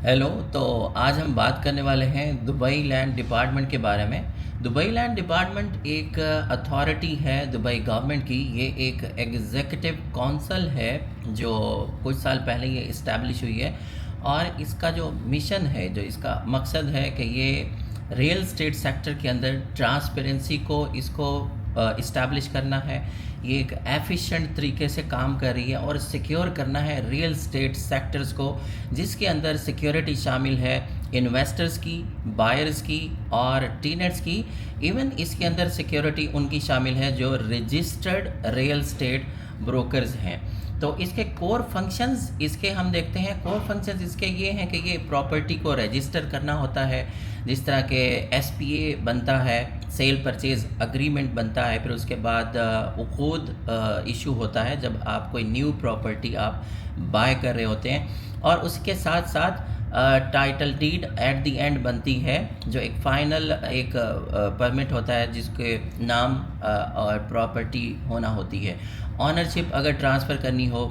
Hello. तो आज हम बात करने वाले हैं दुबई लैंड डिपार्टमेंट के बारे में। दुबई लैंड डिपार्टमेंट एक अथॉरिटी है दुबई गवर्नमेंट की। ये एक एग्जीक्यूटिव काउंसिल है जो कुछ साल पहले ये इस्टेब्लिश हुई है। और इसका जो मिशन है, जो इसका मकसद है कि ये रियल स्टेट सेक्टर के अंदर ट्रांसपेरेंसी को इसको इस्टेब्लिश करना है। ये एक एफिशिएंट तरीके से काम कर रही है और सिक्योर करना है रियल स्टेट सेक्टर्स को, जिसके अंदर सिक्योरिटी शामिल है इन्वेस्टर्स की, बायर्स की और टेनेंट्स की। इवन इसके अंदर सिक्योरिटी उनकी शामिल है जो रजिस्टर्ड रियल स्टेट ब्रोकर्स हैं। तो इसके कोर फंक्शंस इसके हम देखते हैं। कोर फंक्शंस इसके ये हैं कि ये प्रॉपर्टी को रजिस्टर करना होता है, जिस तरह के एसपीए बनता है, सेल परचेज अग्रीमेंट बनता है, फिर उसके बाद उकूद इशू होता है जब आप कोई न्यू प्रॉपर्टी आप बाय कर रहे होते हैं। और उसके साथ साथ title deed at the end बनती है, जो एक फाइनल एक परमिट होता है जिसके नाम और प्रॉपर्टी होना होती है। ऑनरशिप अगर ट्रांसफ़र करनी हो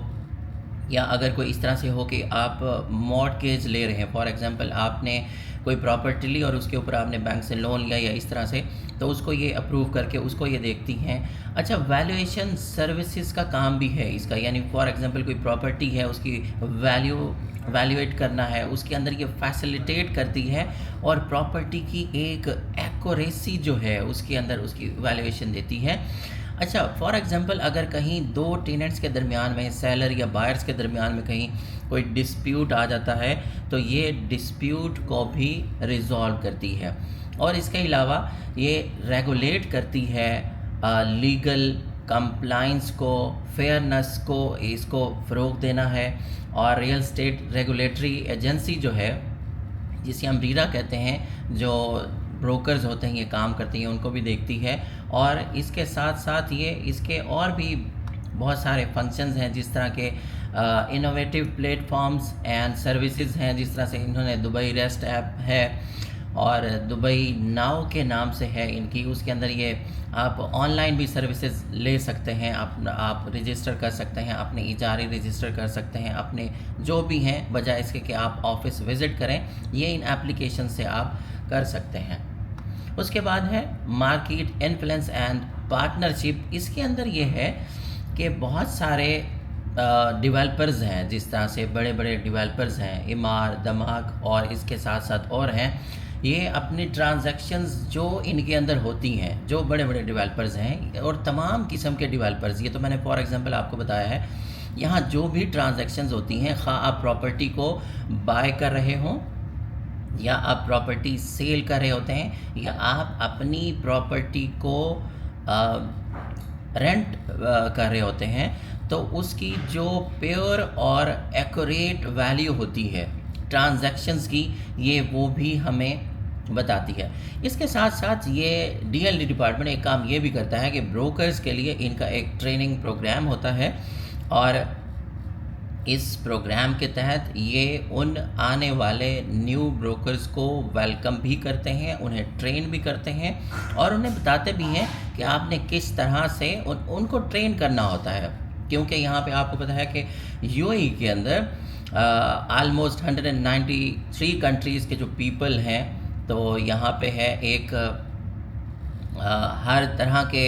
या अगर कोई इस तरह से हो कि आप मॉर्टगेज ले रहे हैं, फॉर एग्जांपल आपने कोई प्रॉपर्टी ली और उसके ऊपर आपने बैंक से लोन लिया या इस तरह से, तो उसको ये अप्रूव करके उसको ये देखती हैं। अच्छा, वैल्यूएशन सर्विसेज का काम भी है इसका, यानी फॉर एग्जांपल कोई प्रॉपर्टी है उसकी वैल्यूएट करना है, उसके अंदर ये फैसिलिटेट करती है और प्रॉपर्टी की एक एक्यूरेसी जो है उसके अंदर उसकी वैल्यूएशन देती है। अच्छा, फॉर एग्जांपल अगर कहीं दो टेनेंट्स के दरमियान में, सेलर या बायर्स के दरमियान में कहीं कोई डिस्प्यूट आ जाता है, तो ये डिस्प्यूट को भी रिजॉल्व करती है। और इसके अलावा ये रेगुलेट करती है लीगल कंप्लाइंस को, फेयरनेस को, इसको फ़रोग देना है। और रियल स्टेट रेगुलेटरी एजेंसी जो है, जिसे हम रीरा कहते हैं, जो ब्रोकर्स होते हैं ये काम करती हैं, उनको भी देखती है। और इसके साथ साथ ये इसके और भी बहुत सारे फंक्शंस हैं, जिस तरह के इनोवेटिव प्लेटफॉर्म्स एंड सर्विसेज हैं, जिस तरह से इन्होंने दुबई रेस्ट ऐप है और दुबई नाउ के नाम से है इनकी। उसके अंदर ये आप ऑनलाइन भी सर्विसेज ले सकते हैं, आप रजिस्टर कर सकते हैं, अपने इजारे रजिस्टर कर सकते हैं, अपने जो भी हैं, बजाय इसके कि आप ऑफिस विज़िट करें, ये इन एप्लीकेशन से आप कर सकते हैं। उसके बाद है मार्केट इन्फ्लुएंस एंड पार्टनरशिप। इसके अंदर ये है कि बहुत सारे डेवलपर्स हैं, जिस तरह से बड़े बड़े डेवलपर्स हैं, इमार, दमाग और इसके साथ साथ और हैं। ये अपनी ट्रांजैक्शंस जो इनके अंदर होती हैं, जो बड़े बड़े डेवलपर्स हैं और तमाम किस्म के डेवलपर्स, ये तो मैंने फॉर एग्जांपल आपको बताया है। यहाँ जो भी ट्रांजैक्शंस होती हैं, खा आप प्रॉपर्टी को बाय कर रहे हों या आप प्रॉपर्टी सेल कर रहे होते हैं या आप अपनी प्रॉपर्टी को रेंट कर रहे होते हैं, तो उसकी जो प्योर और एक्यूरेट वैल्यू होती है ट्रांजैक्शंस की, ये वो भी हमें बताती है। इसके साथ साथ ये डीएलडी डिपार्टमेंट एक काम ये भी करता है कि ब्रोकर्स के लिए इनका एक ट्रेनिंग प्रोग्राम होता है और इस प्रोग्राम के तहत ये उन आने वाले न्यू ब्रोकर्स को वेलकम भी करते हैं, उन्हें ट्रेन भी करते हैं और उन्हें बताते भी हैं कि आपने किस तरह से उनको ट्रेन करना होता है। क्योंकि यहाँ पे आपको पता है कि यूएई के अंदर आलमोस्ट 193 कंट्रीज़ के जो पीपल हैं, तो यहाँ पे है एक हर तरह के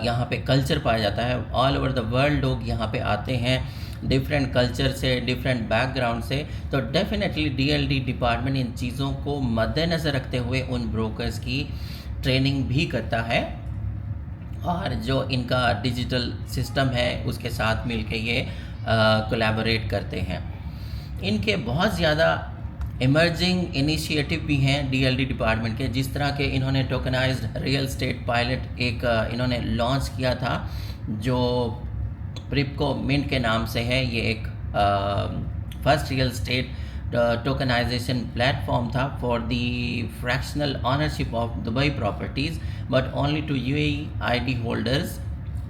यहाँ पे कल्चर पाया जाता है। ऑल ओवर द वर्ल्ड लोग यहाँ पे आते हैं, डिफरेंट कल्चर से, डिफरेंट बैकग्राउंड से। तो डेफिनेटली डीएलडी डिपार्टमेंट इन चीज़ों को मद्देनज़र रखते हुए उन ब्रोकर्स की ट्रेनिंग भी करता है और जो इनका डिजिटल सिस्टम है उसके साथ मिलके ये कोलैबोरेट करते हैं। इनके बहुत ज़्यादा इमर्जिंग इनिशिएटिव भी हैं डीएलडी डिपार्टमेंट के, जिस तरह के इन्होंने टोकनाइज्ड रियल स्टेट पायलट एक इन्होंने लॉन्च किया था, जो प्रिपको मिंट के नाम से है। ये एक first real estate tokenisation platform था for the fractional ownership of Dubai properties but only to UAE ID holders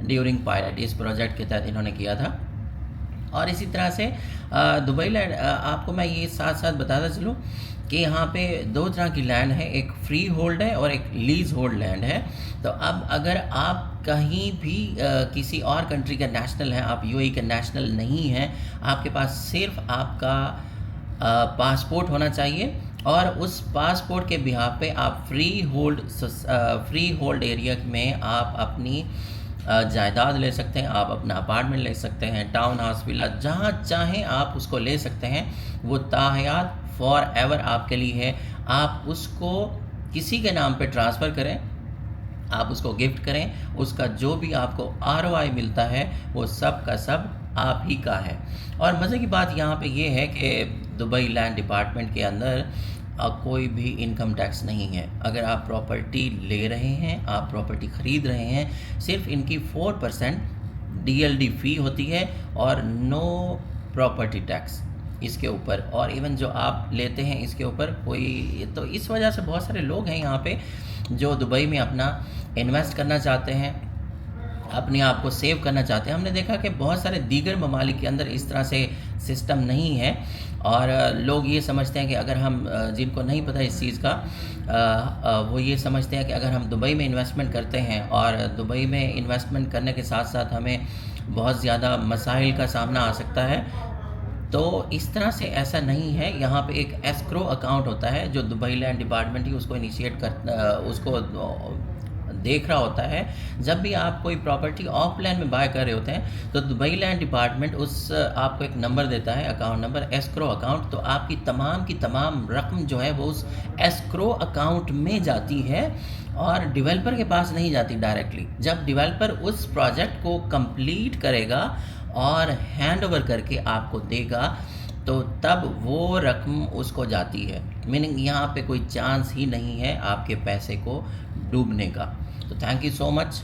during pilot. इस प्रोजेक्ट के तहत इन्होंने किया था। और इसी तरह से दुबई लैंड, आपको मैं ये साथ साथ बताता चलूँ कि यहाँ पे दो तरह की लैंड है, एक फ्री होल्ड है और एक लीज होल्ड लैंड है। तो अब अगर आप कहीं भी किसी और कंट्री का नेशनल हैं, आप यूएई के नेशनल नहीं हैं, आपके पास सिर्फ आपका पासपोर्ट होना चाहिए, और उस पासपोर्ट के बिहाफ पे आप फ्री होल्ड एरिया में आप अपनी जायदाद ले सकते हैं, आप अपना अपार्टमेंट ले सकते हैं, टाउन हाउस विला जहाँ चाहें आप उसको ले सकते हैं। वो ताहयात फॉर एवर आपके लिए है। आप उसको किसी के नाम पे ट्रांसफ़र करें, आप उसको गिफ्ट करें, उसका जो भी आपको आरओआई मिलता है वो सब का सब आप ही का है। और मज़े की बात यहाँ पे ये है कि दुबई लैंड डिपार्टमेंट के अंदर कोई भी इनकम टैक्स नहीं है। अगर आप प्रॉपर्टी ले रहे हैं, आप प्रॉपर्टी ख़रीद रहे हैं, सिर्फ इनकी 4% डीएलडी फ़ी होती है और नो प्रॉपर्टी टैक्स इसके ऊपर, और इवन जो आप लेते हैं इसके ऊपर कोई, तो इस वजह से बहुत सारे लोग हैं यहाँ पे जो दुबई में अपना इन्वेस्ट करना चाहते हैं, अपने आप को सेव करना चाहते हैं। हमने देखा कि बहुत सारे दीगर ममालिक के अंदर इस तरह से सिस्टम नहीं है, और लोग ये समझते हैं कि अगर हम जिनको नहीं पता इस चीज़ का, वो ये समझते हैं कि अगर हम दुबई में इन्वेस्टमेंट करते हैं और दुबई में इन्वेस्टमेंट करने के साथ साथ हमें बहुत ज़्यादा मसाइल का सामना आ सकता है। तो इस तरह से ऐसा नहीं है। यहाँ पे एक एस्क्रो अकाउंट होता है जो दुबई लैंड डिपार्टमेंट ही उसको इनिशिएट उसको देख रहा होता है। जब भी आप कोई प्रॉपर्टी ऑफलाइन में बाय कर रहे होते हैं तो दुबई लैंड डिपार्टमेंट आपको एक नंबर देता है, अकाउंट नंबर, एस्क्रो अकाउंट। तो आपकी तमाम की तमाम रकम जो है वो उस एस्क्रो अकाउंट में जाती है और डेवलपर के पास नहीं जाती डायरेक्टली। जब डेवलपर उस प्रोजेक्ट को कंप्लीट करेगा और हैंड ओवर करके आपको देगा तो तब वो रकम उसको जाती है। मीनिंग यहाँ पे कोई चांस ही नहीं है आपके पैसे को डूबने का। तो थैंक यू सो मच।